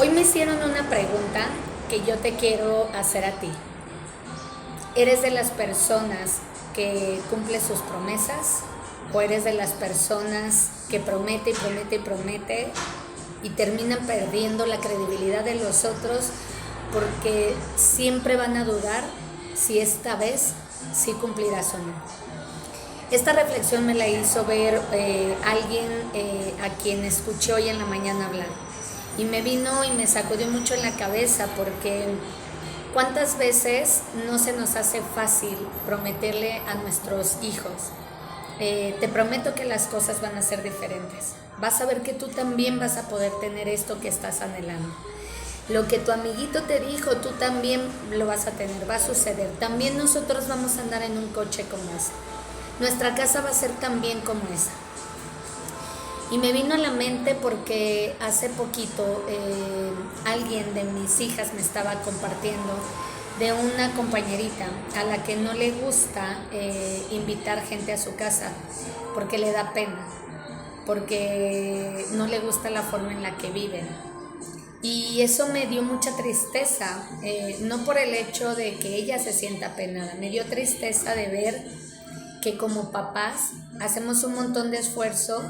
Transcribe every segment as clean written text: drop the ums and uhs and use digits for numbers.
Hoy me hicieron una pregunta que yo te quiero hacer a ti. ¿Eres de las personas que cumple sus promesas? ¿O eres de las personas que promete y promete y promete y terminan perdiendo la credibilidad de los otros porque siempre van a dudar si esta vez sí cumplirás o no? Esta reflexión me la hizo ver alguien a quien escuché hoy en la mañana hablar. Y me vino y me sacudió mucho en la cabeza porque ¿cuántas veces no se nos hace fácil prometerle a nuestros hijos? Te prometo que las cosas van a ser diferentes. Vas a ver que tú también vas a poder tener esto que estás anhelando. Lo que tu amiguito te dijo, tú también lo vas a tener, va a suceder. También nosotros vamos a andar en un coche como ese. Nuestra casa va a ser también como esa. Y me vino a la mente porque hace poquito alguien de mis hijas me estaba compartiendo de una compañerita a la que no le gusta invitar gente a su casa porque le da pena, porque no le gusta la forma en la que viven. Y eso me dio mucha tristeza, no por el hecho de que ella se sienta penada, me dio tristeza de ver que como papás hacemos un montón de esfuerzo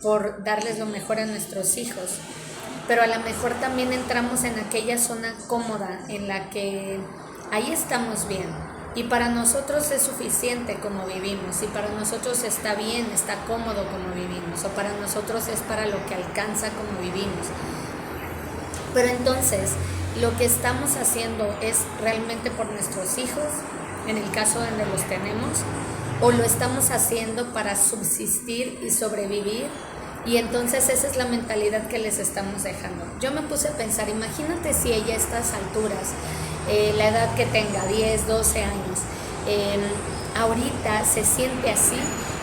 por darles lo mejor a nuestros hijos, pero a lo mejor también entramos en aquella zona cómoda en la que ahí estamos bien y para nosotros es suficiente como vivimos y para nosotros está bien, está cómodo como vivimos o para nosotros es para lo que alcanza como vivimos. Pero entonces lo que estamos haciendo es realmente por nuestros hijos, en el caso donde los tenemos, o lo estamos haciendo para subsistir y sobrevivir. Y entonces esa es la mentalidad que les estamos dejando. Yo me puse a pensar, imagínate si ella a estas alturas, la edad que tenga, 10, 12 años, ahorita se siente así,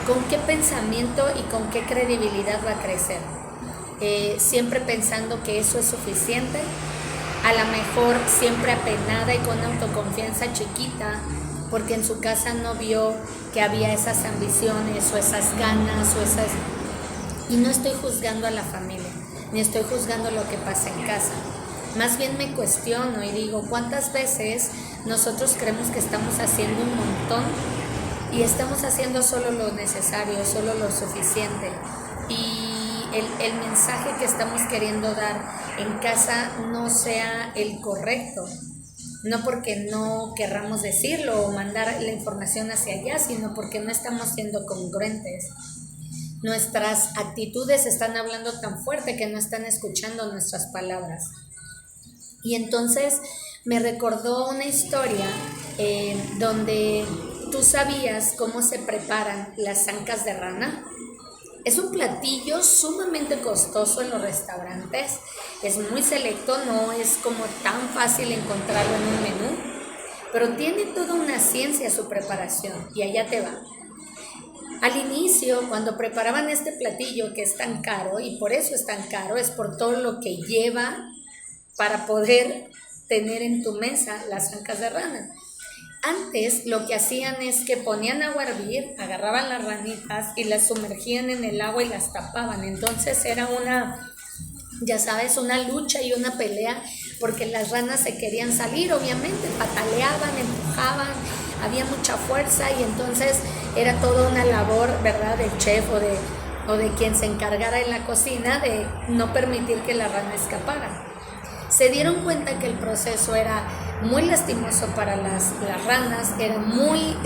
¿con qué pensamiento y con qué credibilidad va a crecer? Siempre pensando que eso es suficiente, a lo mejor siempre apenada y con autoconfianza chiquita, porque en su casa no vio que había esas ambiciones o esas ganas o esas... Y no estoy juzgando a la familia, ni estoy juzgando lo que pasa en casa. Más bien me cuestiono y digo, ¿cuántas veces nosotros creemos que estamos haciendo un montón y estamos haciendo solo lo necesario, solo lo suficiente? Y el mensaje que estamos queriendo dar en casa no sea el correcto. No porque no querramos decirlo o mandar la información hacia allá, sino porque no estamos siendo congruentes. Nuestras actitudes están hablando tan fuerte que no están escuchando nuestras palabras. Y entonces me recordó una historia donde tú sabías cómo se preparan las ancas de rana. Es un platillo sumamente costoso en los restaurantes, es muy selecto, no es como tan fácil encontrarlo en un menú, pero tiene toda una ciencia su preparación y allá te va. Al inicio, cuando preparaban este platillo que es tan caro, y por eso es tan caro, es por todo lo que lleva para poder tener en tu mesa las ancas de rana. Antes lo que hacían es que ponían agua a hervir, agarraban las ranitas y las sumergían en el agua y las tapaban. Entonces era una, ya sabes, una lucha y una pelea porque las ranas se querían salir, obviamente, pataleaban, empujaban, había mucha fuerza y entonces era toda una labor, ¿verdad?, del chef o de quien se encargara en la cocina de no permitir que la rana escapara. Se dieron cuenta que el proceso era muy lastimoso para las ranas, era muy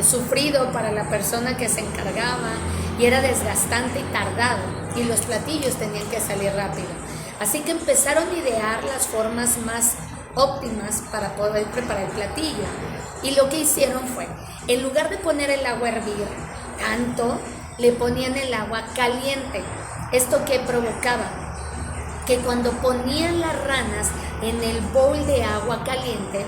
sufrido para la persona que se encargaba y era desgastante y tardado y los platillos tenían que salir rápido. Así que empezaron a idear las formas más óptimas para poder preparar el platillo y lo que hicieron fue, en lugar de poner el agua a hervir tanto, le ponían el agua caliente. ¿Esto qué provocaba? Que cuando ponían las ranas en el bowl de agua caliente,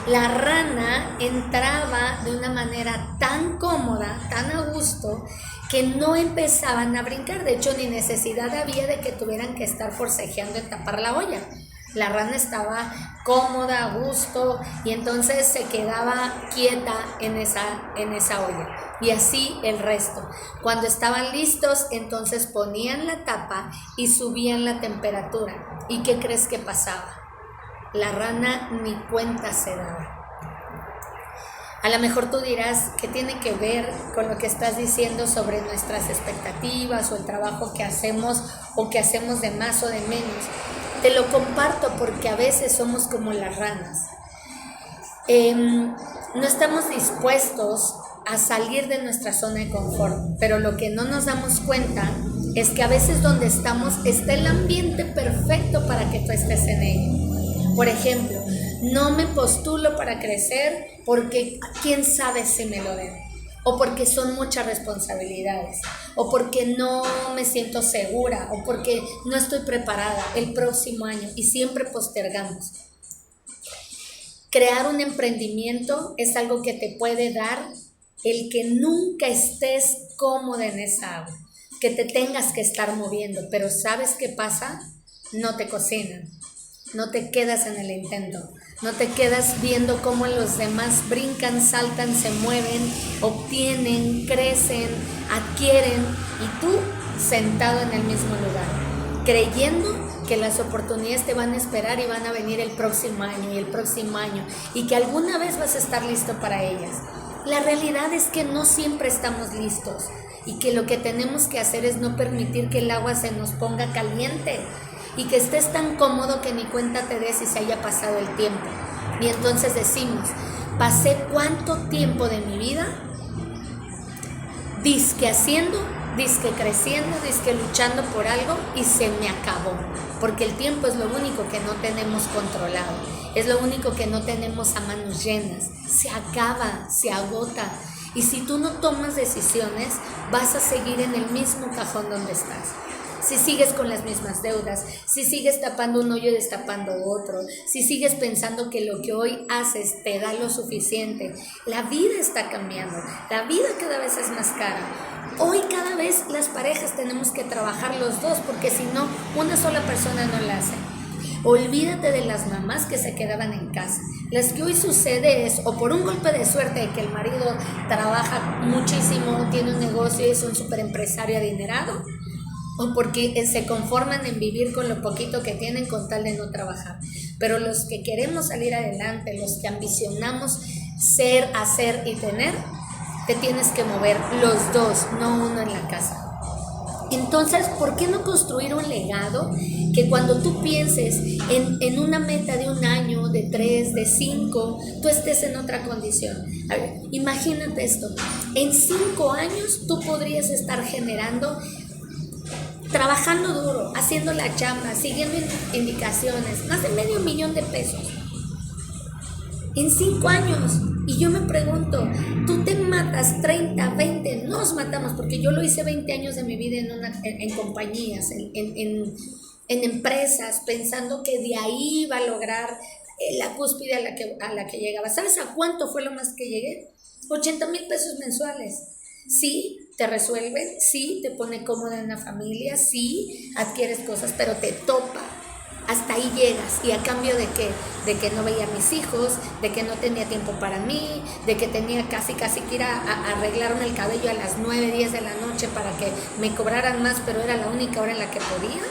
la rana entraba de una manera tan cómoda, tan a gusto, que no empezaban a brincar. De hecho, ni necesidad había de que tuvieran que estar forcejeando en tapar la olla. La rana estaba cómoda, a gusto, y entonces se quedaba quieta en esa olla. Y así el resto. Cuando estaban listos, entonces ponían la tapa y subían la temperatura. ¿Y qué crees que pasaba? La rana ni cuenta se daba. A lo mejor tú dirás, ¿qué tiene que ver con lo que estás diciendo sobre nuestras expectativas o el trabajo que hacemos o que hacemos de más o de menos? Te lo comparto porque a veces somos como las ranas. No estamos dispuestos a salir de nuestra zona de confort, pero lo que no nos damos cuenta es que a veces donde estamos está el ambiente perfecto para que tú estés en ello. Por ejemplo, no me postulo para crecer porque quién sabe si me lo den, o porque son muchas responsabilidades, o porque no me siento segura, o porque no estoy preparada el próximo año, y siempre postergamos. Crear un emprendimiento es algo que te puede dar el que nunca estés cómoda en esa agua, que te tengas que estar moviendo, pero ¿sabes qué pasa? No te cocinan. No te quedas en el intento, no te quedas viendo cómo los demás brincan, saltan, se mueven, obtienen, crecen, adquieren, y tú sentado en el mismo lugar, creyendo que las oportunidades te van a esperar y van a venir el próximo año y el próximo año, y que alguna vez vas a estar listo para ellas. La realidad es que no siempre estamos listos, y que lo que tenemos que hacer es no permitir que el agua se nos ponga caliente, y que estés tan cómodo que ni cuenta te des y se haya pasado el tiempo. Y entonces decimos, pasé cuánto tiempo de mi vida dizque haciendo, dizque creciendo, dizque luchando por algo, y se me acabó. Porque el tiempo es lo único que no tenemos controlado, es lo único que no tenemos a manos llenas. Se acaba, se agota. Y si tú no tomas decisiones, vas a seguir en el mismo cajón donde estás. Si sigues con las mismas deudas, si sigues tapando un hoyo y destapando otro, si sigues pensando que lo que hoy haces te da lo suficiente, la vida está cambiando, la vida cada vez es más cara. Hoy cada vez las parejas tenemos que trabajar los dos, porque si no, una sola persona no la hace. Olvídate de las mamás que se quedaban en casa. Las que hoy sucede es, o por un golpe de suerte de que el marido trabaja muchísimo, tiene un negocio y es un súper empresario adinerado, o porque se conforman en vivir con lo poquito que tienen con tal de no trabajar. Pero los que queremos salir adelante, los que ambicionamos ser, hacer y tener, te tienes que mover los dos, no uno en la casa. Entonces, ¿por qué no construir un legado que cuando tú pienses en una meta de 1 año, de 3, de 5, tú estés en otra condición? A ver, imagínate esto, en 5 años tú podrías estar generando, trabajando duro, haciendo la chamba, siguiendo indicaciones, más de $500,000 de pesos. En 5 años. Y yo me pregunto, tú te matas 30, 20, nos matamos, porque yo lo hice 20 años de mi vida en compañías, en empresas, pensando que de ahí iba a lograr la cúspide a la que llegaba. ¿Sabes a cuánto fue lo más que llegué? 80,000 pesos mensuales. Sí, te resuelve, sí, te pone cómoda en la familia, sí, adquieres cosas, pero te topa. Hasta ahí llegas. ¿Y a cambio de qué? De que no veía a mis hijos, de que no tenía tiempo para mí, de que tenía casi que ir a arreglarme el cabello a las 9, 10 de la noche para que me cobraran más, pero era la única hora en la que podía.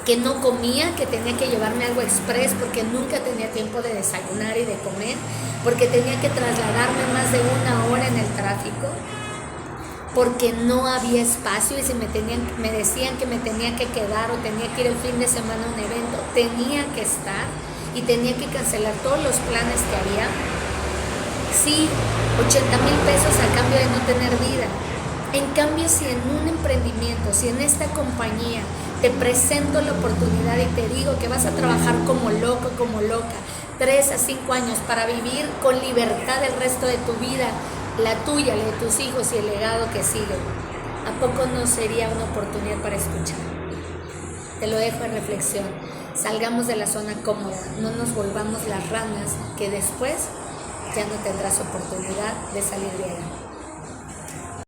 Que no comía, que tenía que llevarme algo express porque nunca tenía tiempo de desayunar y de comer, porque tenía que trasladarme más de 1 hora en el tráfico, porque no había espacio, y si me decían que me tenía que quedar o tenía que ir el fin de semana a un evento, tenía que estar y tenía que cancelar todos los planes que había. Sí, 80,000 pesos a cambio de no tener vida. En cambio, si en un emprendimiento, si en esta compañía te presento la oportunidad y te digo que vas a trabajar como loco, como loca, 3 a 5 años para vivir con libertad el resto de tu vida, la tuya, la de tus hijos y el legado que sigue, ¿a poco no sería una oportunidad para escuchar? Te lo dejo en reflexión. Salgamos de la zona cómoda, no nos volvamos las ranas que después ya no tendrás oportunidad de salir de ahí.